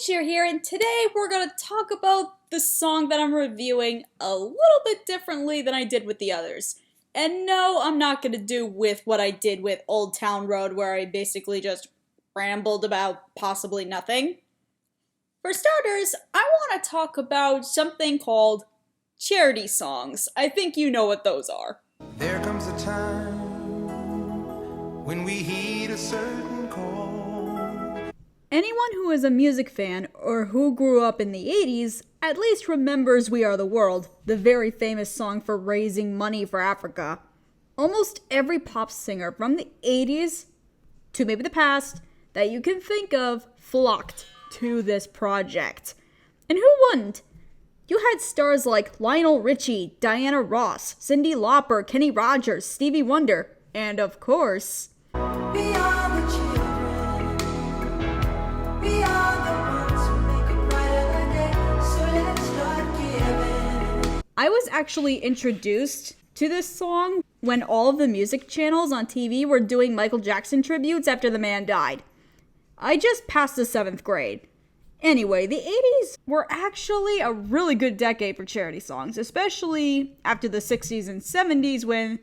Cher here, and today we're going to talk about the song that I'm reviewing a little bit differently than I did with the others. And no, I'm not going to do with what I did with Old Town Road, where I basically just rambled about possibly nothing. For starters, I want to talk about something called charity songs. I think you know what those are. There comes a time when we heed a certain call. Anyone who is a music fan or who grew up in the 80s at least remembers We Are the World, the very famous song for raising money for Africa. Almost every pop singer from the 80s to maybe the past that you can think of flocked to this project. And who wouldn't? You had stars like Lionel Richie, Diana Ross, Cyndi Lauper, Kenny Rogers, Stevie Wonder, and of course, We are the children. We are the ones who make a brighter day. So let's start giving. I was actually introduced to this song when all of the music channels on TV were doing Michael Jackson tributes after the man died. I just passed the 7th grade. Anyway, the 80s were actually a really good decade for charity songs, especially after the 60s and 70s when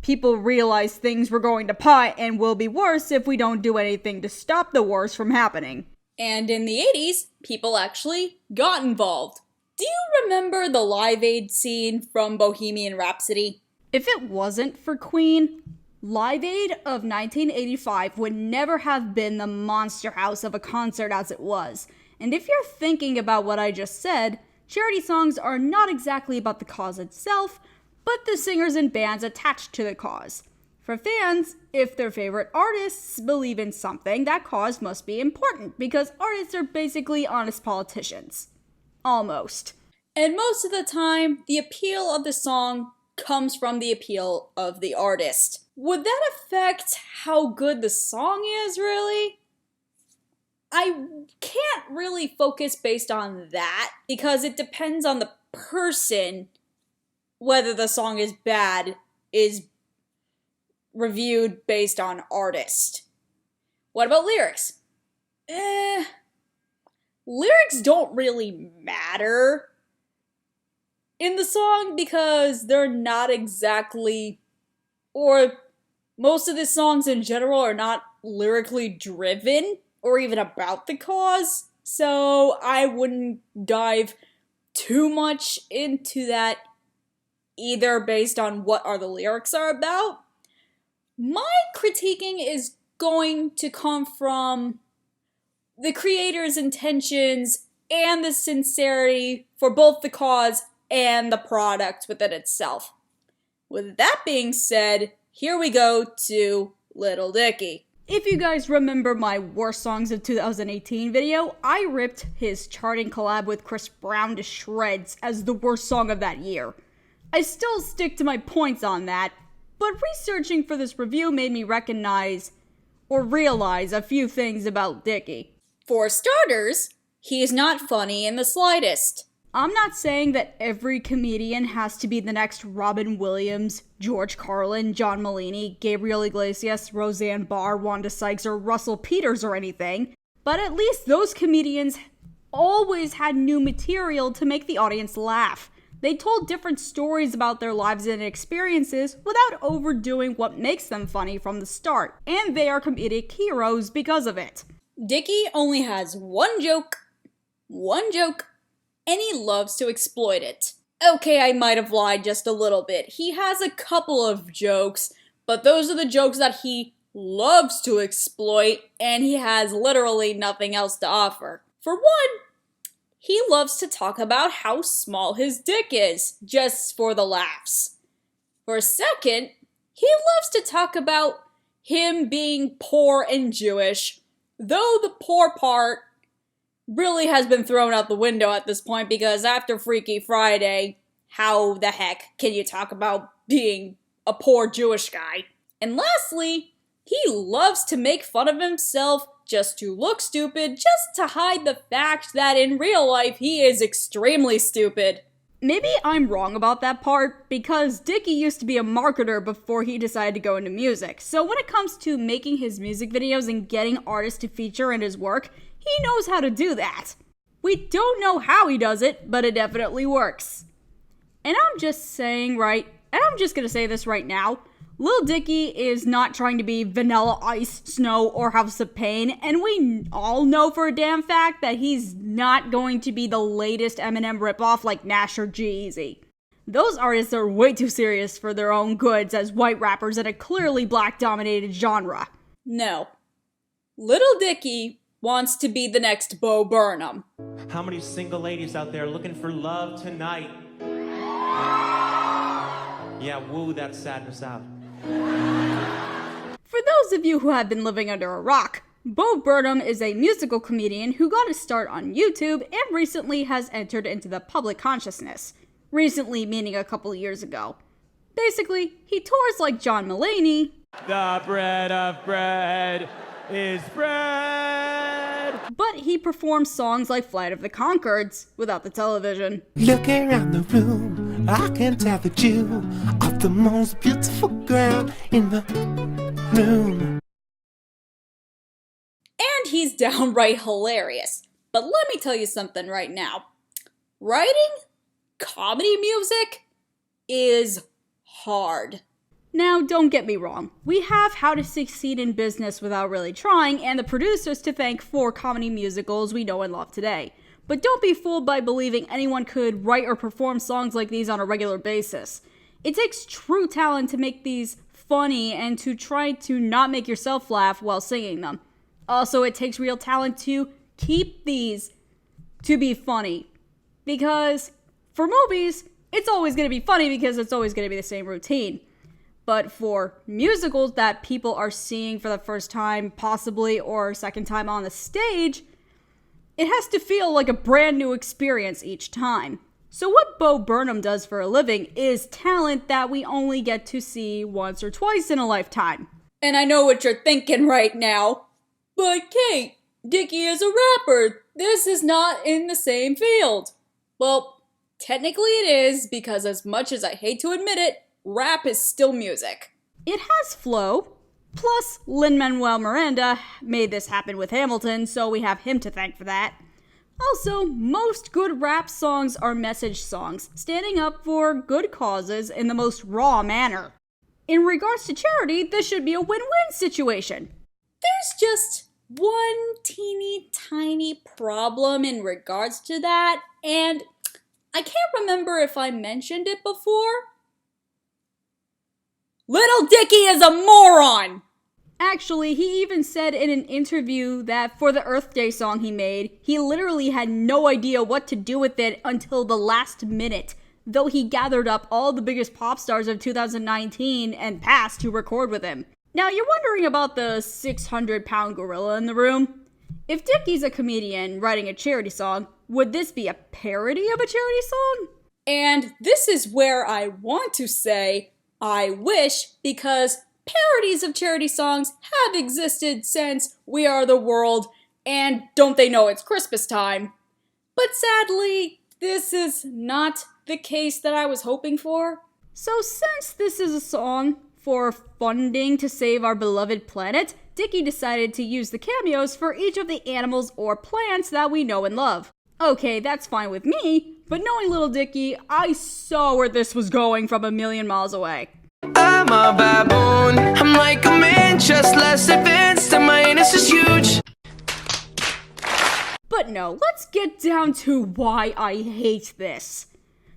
people realized things were going to pot and will be worse if we don't do anything to stop the worst from happening. And in the 80s, people actually got involved. Do you remember the Live Aid scene from Bohemian Rhapsody? If it wasn't for Queen, Live Aid of 1985 would never have been the monster house of a concert as it was. And if you're thinking about what I just said, charity songs are not exactly about the cause itself, but the singers and bands attached to the cause. For fans, if their favorite artists believe in something, that cause must be important, because artists are basically honest politicians. Almost. And most of the time, the appeal of the song comes from the appeal of the artist. Would that affect how good the song is, really? I can't really focus based on that, because it depends on the person whether the song is bad is reviewed based on artist. What about lyrics? Lyrics don't really matter in the song because they're not exactly, or most of the songs in general are not lyrically driven or even about the cause, so I wouldn't dive too much into that either based on what the lyrics are about. My critiquing is going to come from the creator's intentions and the sincerity for both the cause and the product within itself. With that being said, here we go to Little Dicky. If you guys remember my Worst Songs of 2018 video, I ripped his charting collab with Chris Brown to shreds as the worst song of that year. I still stick to my points on that, but researching for this review made me realize a few things about Dicky. For starters, he's not funny in the slightest. I'm not saying that every comedian has to be the next Robin Williams, George Carlin, John Mulaney, Gabriel Iglesias, Roseanne Barr, Wanda Sykes, or Russell Peters or anything, but at least those comedians always had new material to make the audience laugh. They told different stories about their lives and experiences without overdoing what makes them funny from the start, and they are comedic heroes because of it. Dicky only has one joke, and he loves to exploit it. Okay, I might have lied just a little bit. He has a couple of jokes, but those are the jokes that he loves to exploit, and he has literally nothing else to offer. For one, he loves to talk about how small his dick is, just for the laughs. For a second, he loves to talk about him being poor and Jewish, though the poor part really has been thrown out the window at this point because after Freaky Friday, how the heck can you talk about being a poor Jewish guy? And lastly, he loves to make fun of himself just to look stupid, just to hide the fact that in real life he is extremely stupid. Maybe I'm wrong about that part, because Dicky used to be a marketer before he decided to go into music. So when it comes to making his music videos and getting artists to feature in his work, He knows how to do that. We don't know how he does it, but it definitely works. And I'm just gonna say this right now, Lil Dicky is not trying to be Vanilla Ice, Snow, or House of Pain, and we all know for a damn fact that he's not going to be the latest Eminem ripoff like Nash or G-Eazy. Those artists are way too serious for their own goods as white rappers in a clearly black-dominated genre. No. Little Dicky wants to be the next Bo Burnham. How many single ladies out there looking for love tonight? Yeah, woo that sadness out. For those of you who have been living under a rock, Bo Burnham is a musical comedian who got his start on YouTube and recently has entered into the public consciousness. Recently meaning a couple years ago. Basically, he tours like John Mulaney. The bread of bread is bread. But he performs songs like Flight of the Conchords without the television. Look around the room, I can tell that you are the most beautiful girl in the room. And he's downright hilarious. But let me tell you something right now. Writing comedy music is hard. Now, don't get me wrong. We have How to Succeed in Business Without Really Trying and the producers to thank for comedy musicals we know and love today. But don't be fooled by believing anyone could write or perform songs like these on a regular basis. It takes true talent to make these funny and to try to not make yourself laugh while singing them. Also, it takes real talent to keep these to be funny. Because for movies, it's always going to be funny because it's always going to be the same routine. But for musicals that people are seeing for the first time, possibly, or second time on the stage, it has to feel like a brand new experience each time. So what Bo Burnham does for a living is talent that we only get to see once or twice in a lifetime. And I know what you're thinking right now. But Cait, Dicky is a rapper. This is not in the same field. Well, technically it is, because as much as I hate to admit it, rap is still music. It has flow. Plus, Lin-Manuel Miranda made this happen with Hamilton, so we have him to thank for that. Also, most good rap songs are message songs, standing up for good causes in the most raw manner. In regards to charity, this should be a win-win situation. There's just one teeny tiny problem in regards to that, and I can't remember if I mentioned it before. Little Dicky is a moron! Actually, he even said in an interview that for the Earth Day song he made, he literally had no idea what to do with it until the last minute, though he gathered up all the biggest pop stars of 2019 and past to record with him. Now, you're wondering about the 600-pound gorilla in the room? If Dicky's a comedian writing a charity song, would this be a parody of a charity song? And this is where I want to say, I wish, because parodies of charity songs have existed since We Are the World, and don't they know it's Christmas time? But sadly, this is not the case that I was hoping for. So since this is a song for funding to save our beloved planet, Dicky decided to use the cameos for each of the animals or plants that we know and love. Okay, that's fine with me, but knowing Little Dicky, I saw where this was going from a million miles away. I'm a baboon, I'm like a man, just less advanced, and my anus is huge. But no, let's get down to why I hate this.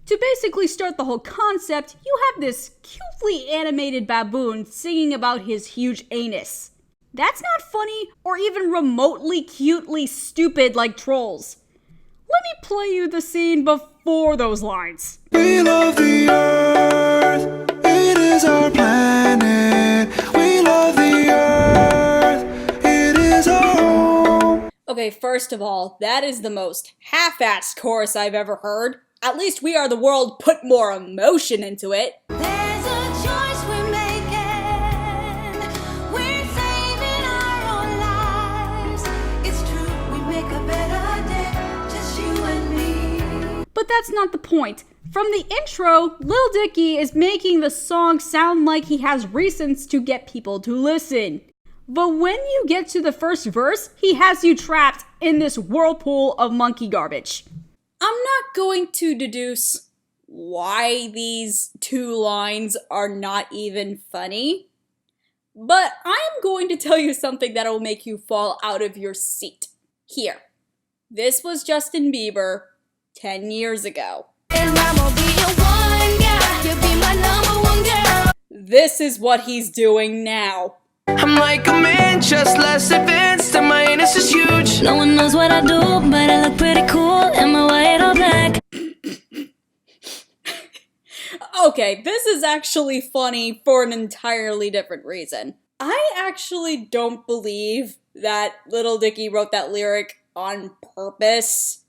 To basically start the whole concept, you have this cutely animated baboon singing about his huge anus. That's not funny or even remotely cutely stupid like Trolls. Let me play you the scene before those lines. We love the earth, it is our planet. We love the earth, it is our home. Okay, first of all, that is the most half-assed chorus I've ever heard. At least We Are the World put more emotion into it. There's a choice we're making. We're saving our own lives. It's true, we make a better day, just you and me. But that's not the point. From the intro, Lil Dicky is making the song sound like he has reasons to get people to listen. But when you get to the first verse, he has you trapped in this whirlpool of monkey garbage. I'm not going to deduce why these two lines are not even funny, but I'm going to tell you something that will make you fall out of your seat. Here. This was Justin Bieber 10 years ago. This is what he's doing now. I'm like a man, just less advanced, and my anus is huge. No one knows what I do, but I look pretty cool in my white or black. Okay, this is actually funny for an entirely different reason. I actually don't believe that Lil Dicky wrote that lyric on purpose,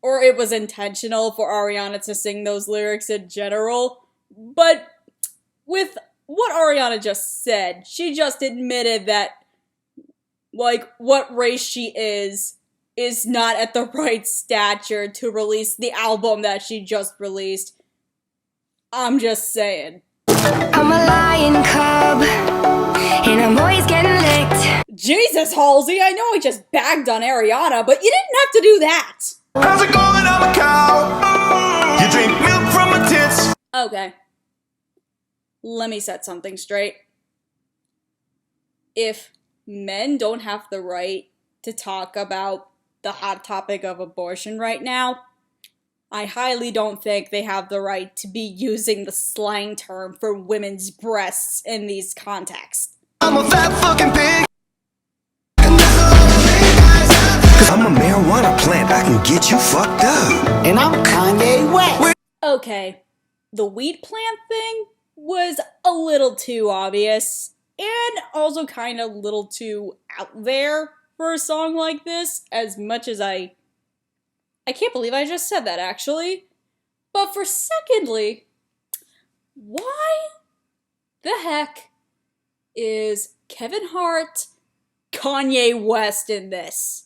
or it was intentional for Ariana to sing those lyrics in general, but with what Ariana just said, she just admitted that, like, what race she is not at the right stature to release the album that she just released. I'm just saying. I'm a lion cub, and I'm always getting licked. Jesus, Halsey, I know I just bagged on Ariana, but you didn't have to do that. How's it going? I'm a cow. You drink milk from my tits. Okay. Let me set something straight. If men don't have the right to talk about the hot topic of abortion right now, I highly don't think they have the right to be using the slang term for women's breasts in these contexts. I'm a fat fucking pig. And that's all the big guys have. 'Cause I'm a marijuana plant. I can get you fucked up. And I'm Kanye West. Okay, the weed plant thing was a little too obvious, and also kind of a little too out there for a song like this, as much as I can't believe I just said that, actually. But for secondly, why the heck is Kevin Hart Kanye West in this?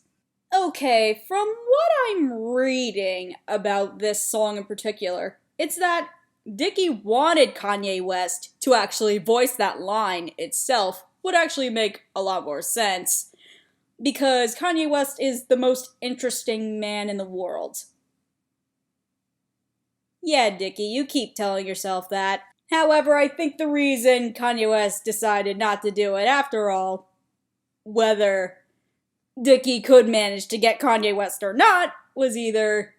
Okay, from what I'm reading about this song in particular, it's that Dicky wanted Kanye West to actually voice that line itself, would actually make a lot more sense, because Kanye West is the most interesting man in the world. Yeah, Dicky, you keep telling yourself that. However, I think the reason Kanye West decided not to do it after all, whether Dicky could manage to get Kanye West or not, was either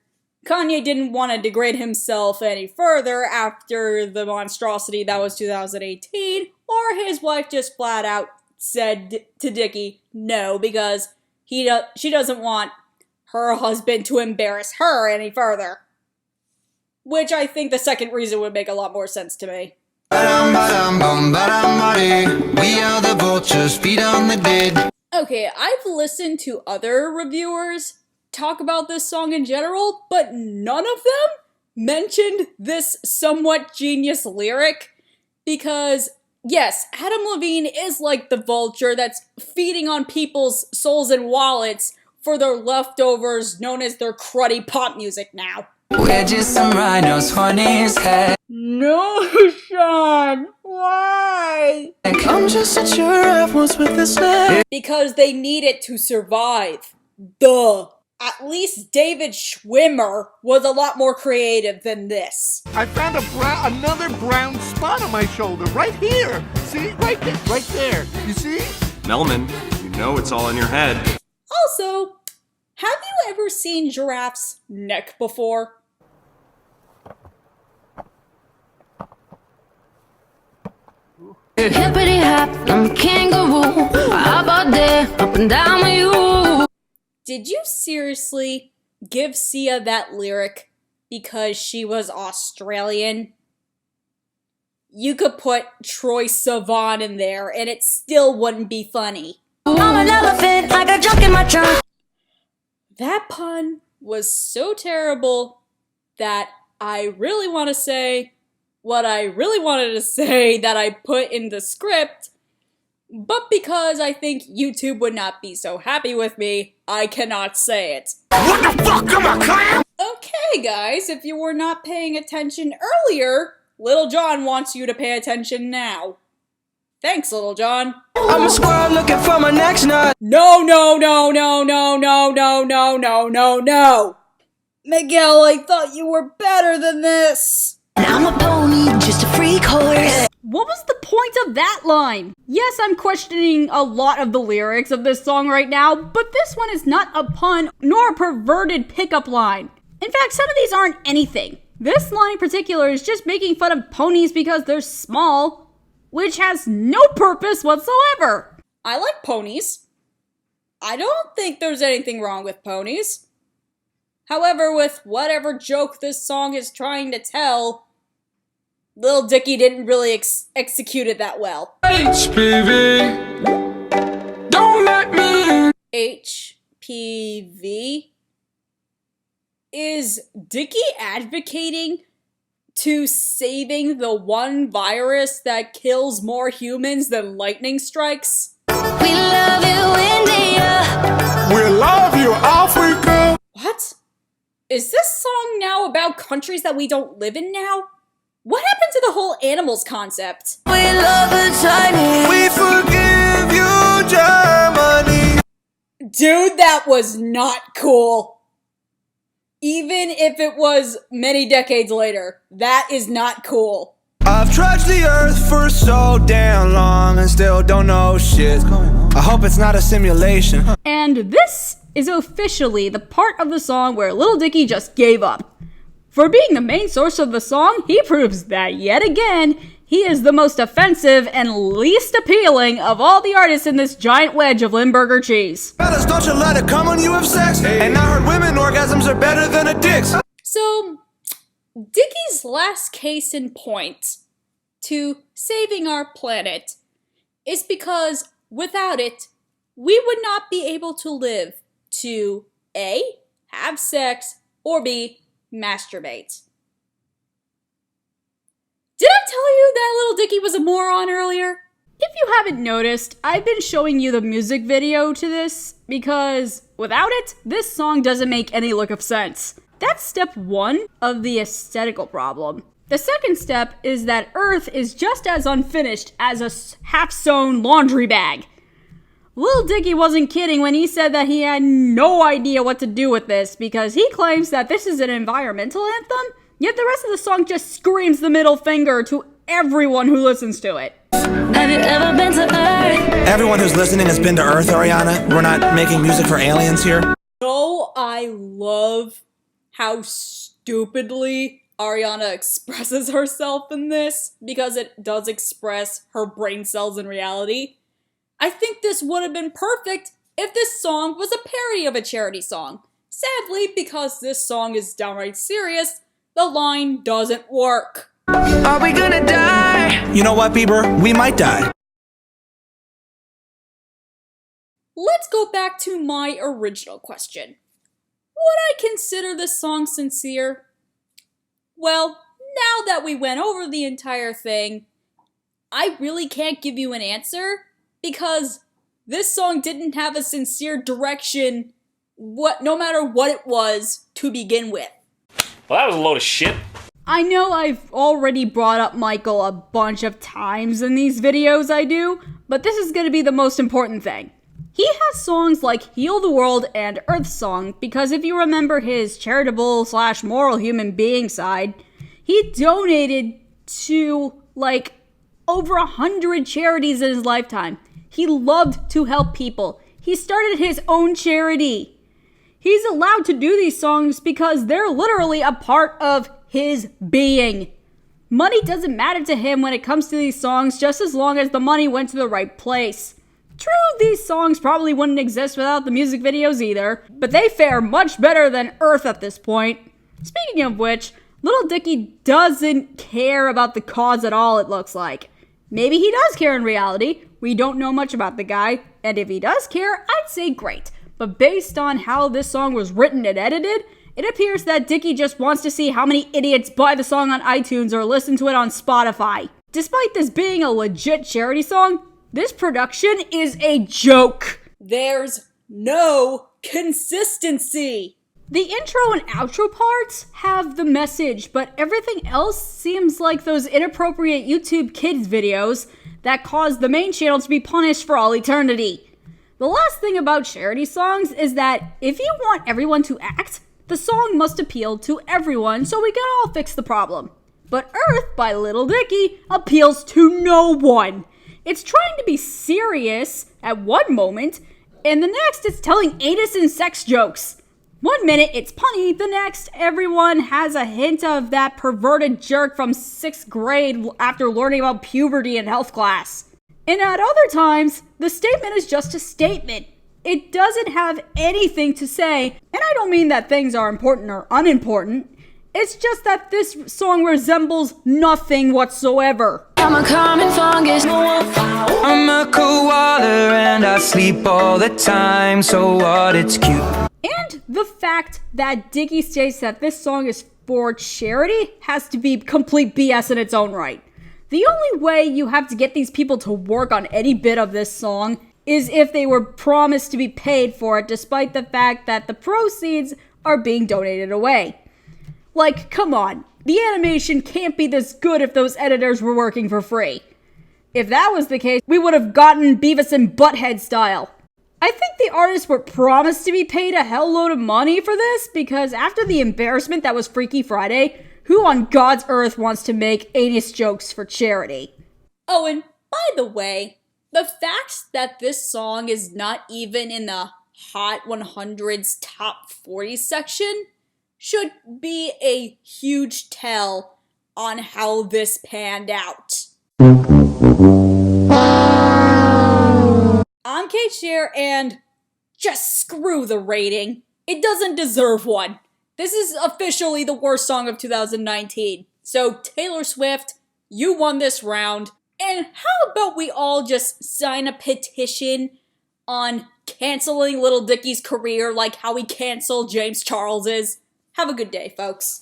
Kanye didn't want to degrade himself any further after the monstrosity that was 2018, or his wife just flat out said to Dicky no, because she doesn't want her husband to embarrass her any further. Which I think the second reason would make a lot more sense to me. We are the vultures, feet on the dead. Okay, I've listened to other reviewers talk about this song in general, but none of them mentioned this somewhat genius lyric, because yes, Adam Levine is like the vulture that's feeding on people's souls and wallets for their leftovers known as their cruddy pop music now. We're just some rhinos, funny as heck. No, Sean, why? I'm just a giraffe once with a snake. Because they need it to survive. Duh. At least David Schwimmer was a lot more creative than this. I found another brown spot on my shoulder, right here. See, right there. You see? Melman, you know it's all in your head. Also, have you ever seen Giraffe's neck before? Hippity hop, I'm a kangaroo. How about that? Up and down with you. Did you seriously give Sia that lyric because she was Australian? You could put Troye Sivan in there and it still wouldn't be funny. I'm an elephant, I got junk in my trunk. That pun was so terrible that I really want to say what I really wanted to say that I put in the script, but because I think YouTube would not be so happy with me, I cannot say it. What the fuck am I clown? Okay, guys, if you were not paying attention earlier, Little John wants you to pay attention now. Thanks, Little John. I'm a squirrel looking for my next nut. No, no, no, no, no, no, no, no, no, no, no. Miguel, I thought you were better than this. I'm a pony, just a freak horse. What was the point of that line? Yes, I'm questioning a lot of the lyrics of this song right now, but this one is not a pun nor a perverted pickup line. In fact, some of these aren't anything. This line in particular is just making fun of ponies because they're small, which has no purpose whatsoever. I like ponies. I don't think there's anything wrong with ponies. However, with whatever joke this song is trying to tell, Lil Dicky didn't really execute it that well. HPV, don't let me. HPV? Is Dicky advocating to saving the one virus that kills more humans than lightning strikes? We love you, India. We love you, Africa. What? Is this song now about countries that we don't live in now? What happened to the whole animals concept? We love the Chinese. We forgive you, Germany. Dude, that was not cool. Even if it was many decades later, that is not cool. I've trudged the earth for so damn long and still don't know shit. I hope it's not a simulation. And this is officially the part of the song where Lil Dicky just gave up. For being the main source of the song, he proves that yet again, he is the most offensive and least appealing of all the artists in this giant wedge of Limburger cheese. Fellas, don't you let it come when you have sex. And I heard women orgasms are better than a dick's. So, Dicky's last case in point to saving our planet is because without it, we would not be able to live to A, have sex, or B, masturbate. Did I tell you that Little Dicky was a moron earlier? If you haven't noticed, I've been showing you the music video to this because without it, this song doesn't make any lick of sense. That's step one of the aesthetical problem. The second step is that Earth is just as unfinished as a half-sewn laundry bag. Lil Dicky wasn't kidding when he said that he had no idea what to do with this because he claims that this is an environmental anthem, yet the rest of the song just screams the middle finger to everyone who listens to it. Have you ever been to Earth? Everyone who's listening has been to Earth, Ariana. We're not making music for aliens here. Oh, I love how stupidly Ariana expresses herself in this because it does express her brain cells in reality. I think this would have been perfect if this song was a parody of a charity song. Sadly, because this song is downright serious, the line doesn't work. Are we gonna die? You know what, Bieber? We might die. Let's go back to my original question. Would I consider this song sincere? Well, now that we went over the entire thing, I really can't give you an answer because this song didn't have a sincere direction, no matter what it was, to begin with. Well, that was a load of shit. I know I've already brought up Michael a bunch of times in these videos I do, but this is going to be the most important thing. He has songs like Heal the World and Earth Song because if you remember his charitable/moral human being side, he donated to like over 100 charities in his lifetime. He loved to help people. He started his own charity. He's allowed to do these songs because they're literally a part of his being. Money doesn't matter to him when it comes to these songs just as long as the money went to the right place. True, these songs probably wouldn't exist without the music videos either, but they fare much better than Earth at this point. Speaking of which, Lil Dicky doesn't care about the cause at all, it looks like. Maybe he does care in reality. We don't know much about the guy, and if he does care, I'd say great. But based on how this song was written and edited, it appears that Dicky just wants to see how many idiots buy the song on iTunes or listen to it on Spotify. Despite this being a legit charity song, this production is a joke. There's no consistency. The intro and outro parts have the message, but everything else seems like those inappropriate YouTube kids videos that caused the main channel to be punished for all eternity. The last thing about charity songs is that if you want everyone to act, the song must appeal to everyone so we can all fix the problem. But Earth by Lil Dicky appeals to no one. It's trying to be serious at one moment, and the next it's telling anus and sex jokes. One minute it's punny, the next everyone has a hint of that perverted jerk from 6th grade after learning about puberty in health class. And at other times, the statement is just a statement. It doesn't have anything to say, and I don't mean that things are important or unimportant. It's just that this song resembles nothing whatsoever. I'm a common fungus. I'm a koala and I sleep all the time, so what, it's cute. And the fact that Dicky states that this song is for charity has to be complete BS in its own right. The only way you have to get these people to work on any bit of this song is if they were promised to be paid for it, despite the fact that the proceeds are being donated away. Like, come on, the animation can't be this good if those editors were working for free. If that was the case, we would have gotten Beavis and Butthead style. I think the artists were promised to be paid a hell load of money for this, because after the embarrassment that was Freaky Friday, who on God's earth wants to make anus jokes for charity? Oh, and by the way, the fact that this song is not even in the Hot 100's top 40 section should be a huge tell on how this panned out. I'm Cait, Cher, and just screw the rating. It doesn't deserve one. This is officially the worst song of 2019. So Taylor Swift, you won this round. And how about we all just sign a petition on canceling Lil Dicky's career like how we canceled James Charles's? Have a good day, folks.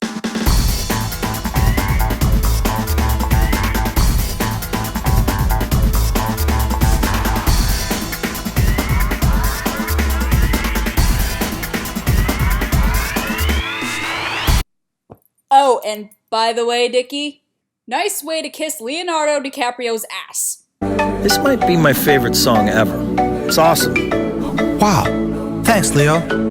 Oh, and by the way, Dicky, nice way to kiss Leonardo DiCaprio's ass. This might be my favorite song ever. It's awesome. Wow. Thanks, Leo.